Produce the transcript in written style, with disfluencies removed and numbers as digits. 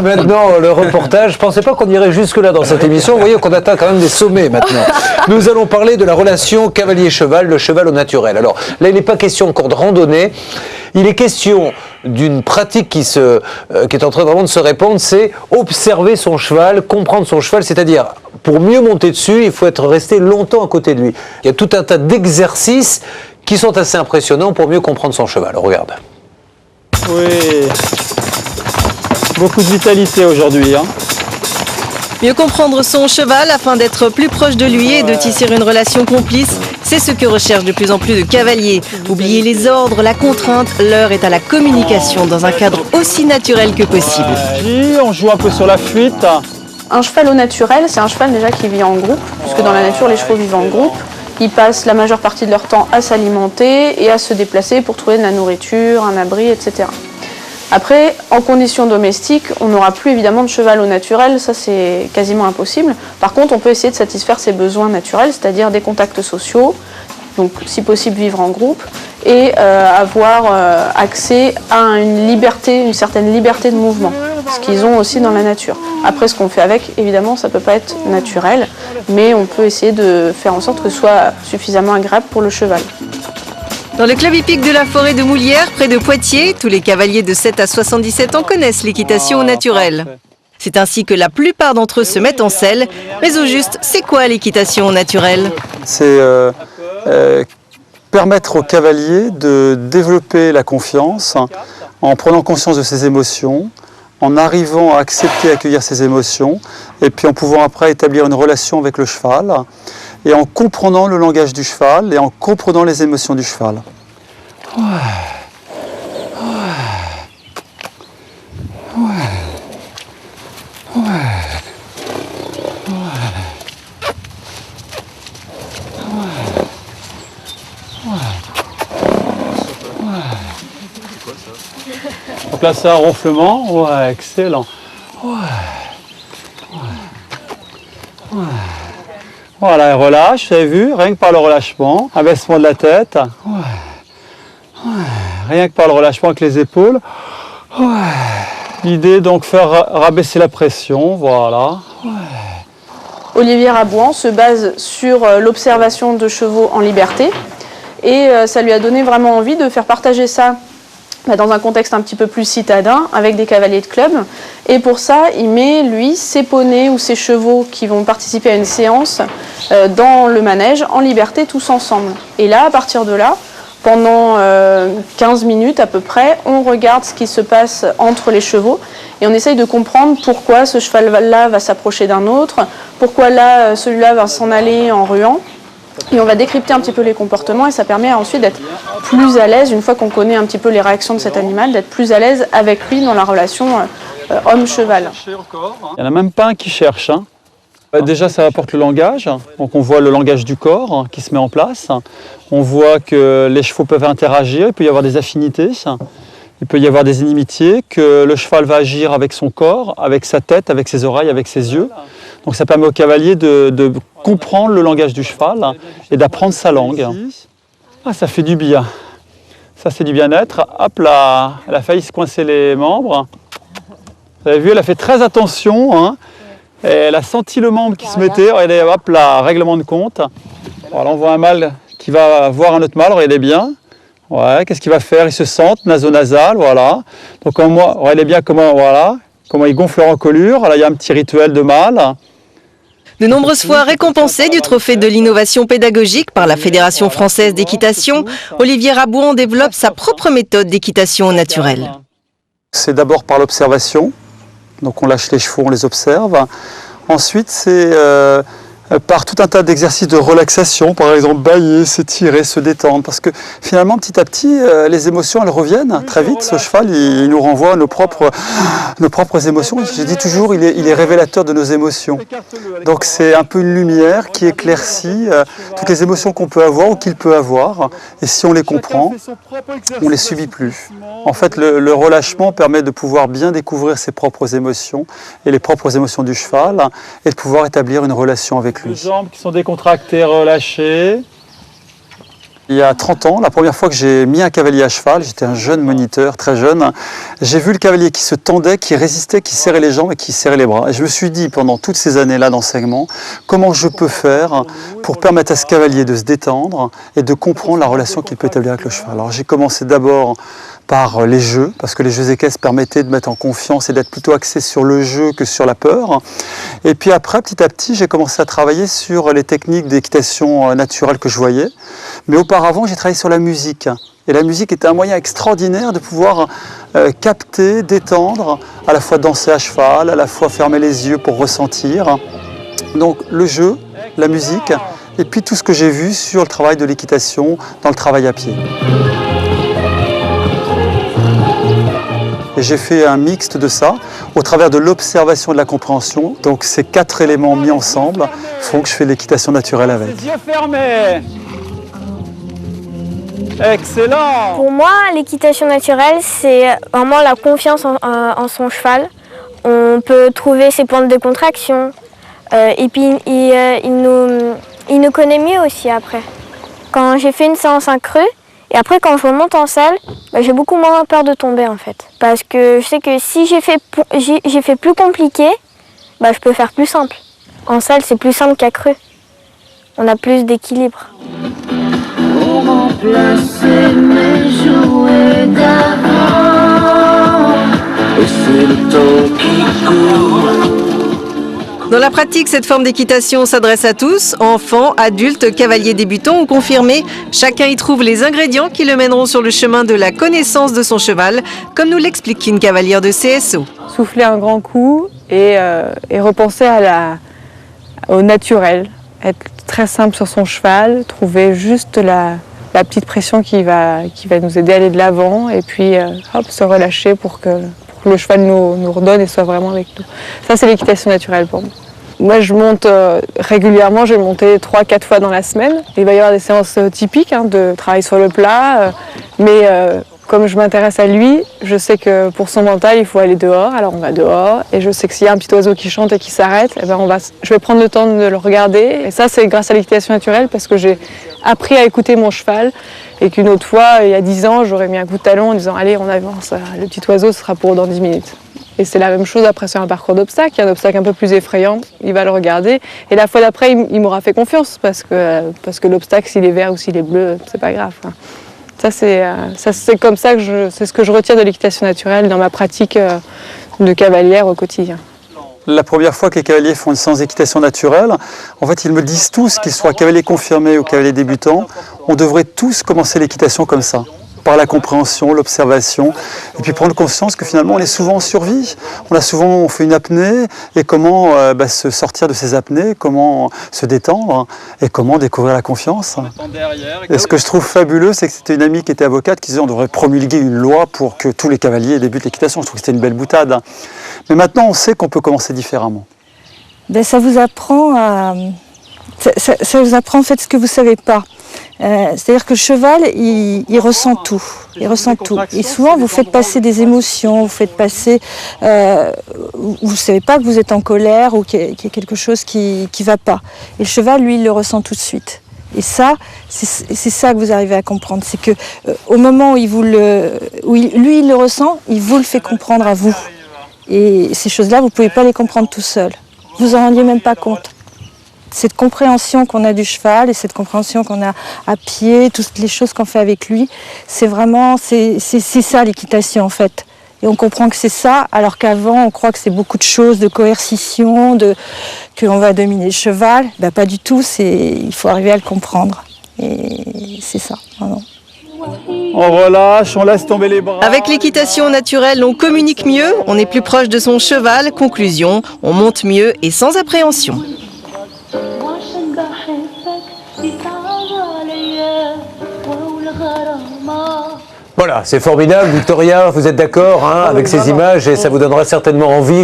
maintenant le reportage. Je ne pensais pas qu'on irait jusque-là dans cette émission. Vous voyez qu'on atteint quand même des sommets maintenant. Nous allons parler de la relation cavalier-cheval, le cheval au naturel. Alors là, il n'est pas question encore de randonnée. Il est question d'une pratique qui est en train vraiment de se répandre, c'est observer son cheval, comprendre son cheval, c'est-à-dire pour mieux monter dessus, il faut être resté longtemps à côté de lui. Il y a tout un tas d'exercices qui sont assez impressionnants pour mieux comprendre son cheval. Regarde. Oui, beaucoup de vitalité aujourd'hui. Mieux comprendre son cheval afin d'être plus proche de lui et de tisser une relation complice, c'est ce que recherchent de plus en plus de cavaliers. Oubliez les ordres, la contrainte, l'heure est à la communication dans un cadre aussi naturel que possible. On joue un peu sur la fuite. Un cheval au naturel, c'est un cheval déjà qui vit en groupe, puisque dans la nature, les chevaux vivent en groupe. Ils passent la majeure partie de leur temps à s'alimenter et à se déplacer pour trouver de la nourriture, un abri, etc. Après, en conditions domestiques, on n'aura plus évidemment de cheval au naturel, ça c'est quasiment impossible. Par contre, on peut essayer de satisfaire ses besoins naturels, c'est-à-dire des contacts sociaux, donc si possible vivre en groupe, et avoir accès à une certaine liberté de mouvement, ce qu'ils ont aussi dans la nature. Après, ce qu'on fait avec, évidemment, ça ne peut pas être naturel, mais on peut essayer de faire en sorte que ce soit suffisamment agréable pour le cheval. Dans le club hippique de la forêt de Moulières, près de Poitiers, tous les cavaliers de 7 à 77 ans connaissent l'équitation au naturel. C'est ainsi que la plupart d'entre eux se mettent en selle. Mais au juste, c'est quoi l'équitation au naturel? C'est permettre aux cavaliers de développer la confiance en prenant conscience de ses émotions, en arrivant à accepter et accueillir ses émotions, et puis en pouvant après établir une relation avec le cheval, et en comprenant le langage du cheval, et en comprenant les émotions du cheval. Donc là, c'est un ronflement. Ouais, excellent. Voilà, elle relâche, vous avez vu, rien que par le relâchement, abaissement de la tête. Rien que par le relâchement avec les épaules. L'idée donc faire rabaisser la pression, voilà. Olivier Rabouan se base sur l'observation de chevaux en liberté et ça lui a donné vraiment envie de faire partager ça dans un contexte un petit peu plus citadin avec des cavaliers de club. Et pour ça, il met, lui, ses poneys ou ses chevaux qui vont participer à une séance dans le manège en liberté tous ensemble. Et là, à partir de là, pendant 15 minutes à peu près, on regarde ce qui se passe entre les chevaux et on essaye de comprendre pourquoi ce cheval-là va s'approcher d'un autre, pourquoi là, celui-là va s'en aller en ruant. Et on va décrypter un petit peu les comportements et ça permet ensuite d'être plus à l'aise, une fois qu'on connaît un petit peu les réactions de cet animal, d'être plus à l'aise avec lui dans la relation homme-cheval. Il n'y en a même pas un qui cherche. Déjà, ça apporte le langage. Donc on voit le langage du corps qui se met en place. On voit que les chevaux peuvent interagir, il peut y avoir des affinités. Il peut y avoir des inimitiés, que le cheval va agir avec son corps, avec sa tête, avec ses oreilles, avec ses yeux. Donc ça permet au cavalier de comprendre le langage du cheval et d'apprendre sa langue. Ah, ça fait du bien. Ça, c'est du bien-être. Hop là, elle a failli se coincer les membres. Vous avez vu, elle a fait très attention. Et elle a senti le membre qui se mettait. Regardez, hop là, règlement de compte. Voilà, on voit un mâle qui va voir un autre mâle. Regardez bien. Ouais, qu'est-ce qu'il va faire? Il se sente naso-nasal, voilà. Donc regardez bien comment il gonfle leur encolure. Là, il y a un petit rituel de mâle. De nombreuses fois récompensé du trophée de l'innovation pédagogique par la Fédération française d'équitation, Olivier Rabouan développe sa propre méthode d'équitation au naturel. C'est d'abord par l'observation. Donc on lâche les chevaux, on les observe. Ensuite, c'est par tout un tas d'exercices de relaxation, par exemple bâiller, s'étirer, se détendre. Parce que finalement, petit à petit, les émotions, elles reviennent très vite. Ce cheval, il nous renvoie nos propres émotions. Je dis toujours, il est révélateur de nos émotions. Donc c'est un peu une lumière qui éclaircit toutes les émotions qu'on peut avoir ou qu'il peut avoir. Et si on les comprend, on ne les subit plus. En fait, le relâchement permet de pouvoir bien découvrir ses propres émotions et les propres émotions du cheval et de pouvoir établir une relation avec lui. Les jambes qui sont décontractées, relâchées. Il y a 30 ans, la première fois que j'ai mis un cavalier à cheval, j'étais un jeune moniteur, très jeune, j'ai vu le cavalier qui se tendait, qui résistait, qui serrait les jambes et qui serrait les bras. Et je me suis dit, pendant toutes ces années-là d'enseignement, comment je peux faire pour permettre à ce cavalier de se détendre et de comprendre la relation qu'il peut établir avec le cheval. Alors j'ai commencé d'abord par les jeux, parce que les jeux équestres permettaient de mettre en confiance et d'être plutôt axé sur le jeu que sur la peur. Et puis après, petit à petit, j'ai commencé à travailler sur les techniques d'équitation naturelle que je voyais. Mais auparavant, j'ai travaillé sur la musique. Et la musique était un moyen extraordinaire de pouvoir capter, détendre, à la fois danser à cheval, à la fois fermer les yeux pour ressentir. Donc le jeu, la musique, et puis tout ce que j'ai vu sur le travail de l'équitation, dans le travail à pied. Et j'ai fait un mixte de ça au travers de l'observation et de la compréhension. Donc ces 4 éléments mis ensemble font que je fais l'équitation naturelle avec. Les yeux fermés. Excellent. Pour moi, l'équitation naturelle, c'est vraiment la confiance en son cheval. On peut trouver ses points de contraction. Et puis, il nous connaît mieux aussi après. Quand j'ai fait une séance incrue, et après, quand je remonte en salle, j'ai beaucoup moins peur de tomber en fait. Parce que je sais que si j'ai fait plus compliqué, je peux faire plus simple. En salle, c'est plus simple qu'accru. On a plus d'équilibre. Pour remplacer mes jouets d'avant, et c'est le temps qui court. Dans la pratique, cette forme d'équitation s'adresse à tous, enfants, adultes, cavaliers débutants ou confirmés. Chacun y trouve les ingrédients qui le mèneront sur le chemin de la connaissance de son cheval, comme nous l'explique une cavalière de CSO. Souffler un grand coup et repenser au naturel. Être très simple sur son cheval, trouver juste la petite pression qui va nous aider à aller de l'avant et puis se relâcher pour que le cheval nous redonne et soit vraiment avec nous. Ça, c'est l'équitation naturelle pour moi. Moi, je monte régulièrement, je vais monter 3-4 fois dans la semaine. Il va y avoir des séances typiques de travail sur le plat, mais comme je m'intéresse à lui, je sais que pour son mental, il faut aller dehors, alors on va dehors. Et je sais que s'il y a un petit oiseau qui chante et qui s'arrête, je vais prendre le temps de le regarder. Et ça, c'est grâce à l'équitation naturelle parce que j'ai appris à écouter mon cheval. Et qu'une autre fois, il y a 10 ans, j'aurais mis un coup de talon en disant « Allez, on avance, le petit oiseau, ce sera pour dans 10 minutes ». Et c'est la même chose après sur un parcours d'obstacles. Il y a un obstacle un peu plus effrayant, il va le regarder. Et la fois d'après, il m'aura fait confiance parce que l'obstacle, s'il est vert ou s'il est bleu, c'est pas grave. Ça, c'est comme ça que c'est ce que je retiens de l'équitation naturelle dans ma pratique de cavalière au quotidien. La première fois que les cavaliers font une séance d'équitation naturelle, en fait, ils me disent tous, qu'ils soient cavaliers confirmés ou cavaliers débutants, on devrait tous commencer l'équitation comme ça, par la compréhension, l'observation, et puis prendre conscience que finalement on est souvent en survie. On fait une apnée, et comment se sortir de ces apnées, comment se détendre, et comment découvrir la confiance. Et ce que je trouve fabuleux, c'est que c'était une amie qui était avocate qui disait on devrait promulguer une loi pour que tous les cavaliers débutent l'équitation. Je trouve que c'était une belle boutade. Mais maintenant on sait qu'on peut commencer différemment. Ça vous apprend ça vous apprend en fait ce que vous ne savez pas. C'est-à-dire que le cheval, il ressent tout. Il ressent tout. Et souvent, vous faites passer des émotions, vous faites passer... vous ne savez pas que vous êtes en colère ou qu'il y a quelque chose qui ne va pas. Et le cheval, lui, il le ressent tout de suite. Et ça, c'est ça que vous arrivez à comprendre. C'est qu'au moment où, lui, il le ressent, il vous le fait comprendre à vous. Et ces choses-là, vous ne pouvez pas les comprendre tout seul. Vous en rendiez même pas compte. Cette compréhension qu'on a du cheval et cette compréhension qu'on a à pied, toutes les choses qu'on fait avec lui, c'est ça l'équitation en fait. Et on comprend que c'est ça, alors qu'avant on croit que c'est beaucoup de choses, de coercition, qu'on va dominer le cheval. Pas du tout, il faut arriver à le comprendre. Et c'est ça, vraiment. On relâche, on laisse tomber les bras. Avec l'équitation naturelle, on communique mieux, on est plus proche de son cheval. Conclusion, on monte mieux et sans appréhension. Voilà, c'est formidable. Victoria, vous êtes d'accord avec ces images et ça vous donnera certainement envie.